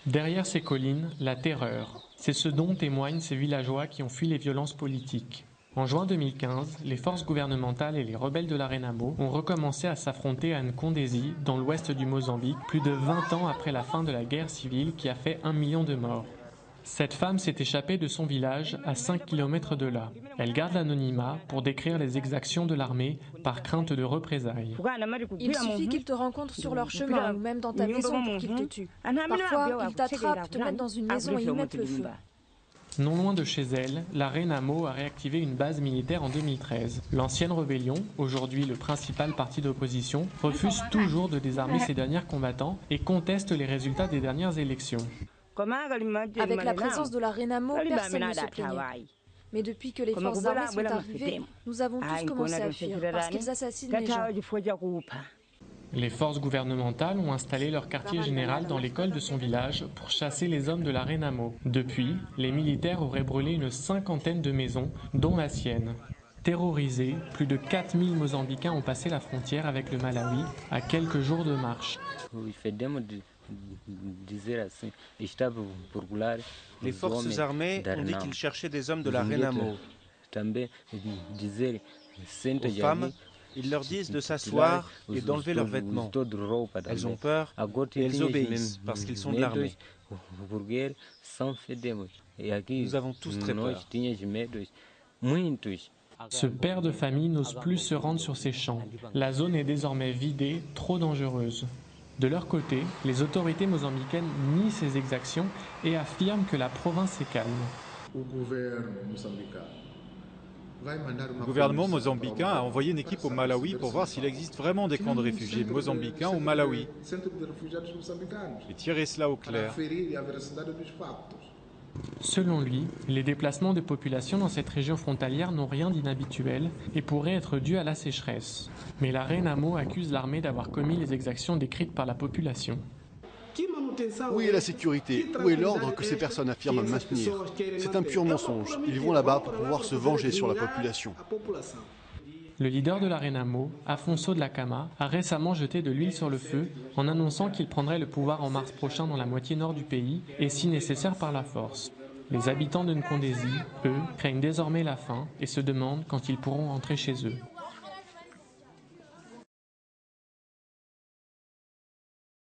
Derrière ces collines, la terreur. C'est ce dont témoignent ces villageois qui ont fui les violences politiques. En juin 2015, les forces gouvernementales et les rebelles de la Renamo ont recommencé à s'affronter à Nkondesi, dans l'ouest du Mozambique, plus de 20 ans après la fin de la guerre civile qui a fait 1 million de morts. Cette femme s'est échappée de son village à 5 km de là. Elle garde l'anonymat pour décrire les exactions de l'armée par crainte de représailles. Il suffit qu'ils te rencontrent sur leur chemin ou même dans ta maison pour qu'ils te tuent. Parfois, ils t'attrapent, te mettent dans une maison et y mettent le feu. Non loin de chez elle, la Renamo a réactivé une base militaire en 2013. L'ancienne rébellion, aujourd'hui le principal parti d'opposition, refuse toujours de désarmer ses derniers combattants et conteste les résultats des dernières élections. Avec la présence de la Renamo, personne ne se plaignait. Mais depuis que les forces armées sont arrivées, nous avons tous commencé à fuir parce qu'ils assassinent les gens. Les forces gouvernementales ont installé leur quartier général dans l'école de son village pour chasser les hommes de la Renamo. Depuis, les militaires auraient brûlé une 50aine de maisons, dont la sienne. Terrorisés, plus de 4000 Mozambicains ont passé la frontière avec le Malawi à quelques jours de marche. Les forces armées ont dit qu'ils cherchaient des hommes de la Renamo. Aux femmes, ils leur disent de s'asseoir et d'enlever leurs vêtements. Elles ont peur et elles obéissent parce qu'ils sont de l'armée. Nous avons tous très peur. Ce père de famille n'ose plus se rendre sur ses champs. La zone est désormais vidée, trop dangereuse. De leur côté, les autorités mozambicaines nient ces exactions et affirment que la province est calme. Le gouvernement mozambicain a envoyé une équipe au Malawi pour voir s'il existe vraiment des camps de réfugiés mozambicains au Malawi et tirer cela au clair. Selon lui, les déplacements de population dans cette région frontalière n'ont rien d'inhabituel et pourraient être dus à la sécheresse. Mais la Renamo accuse l'armée d'avoir commis les exactions décrites par la population. Où est la sécurité? Où est l'ordre que ces personnes affirment maintenir? C'est un pur mensonge. Ils vont là-bas pour pouvoir se venger sur la population. Le leader de la Renamo, Afonso Dhlakama, a récemment jeté de l'huile sur le feu en annonçant qu'il prendrait le pouvoir en mars prochain dans la moitié nord du pays et si nécessaire par la force. Les habitants de Nkondesi, eux, craignent désormais la faim et se demandent quand ils pourront rentrer chez eux.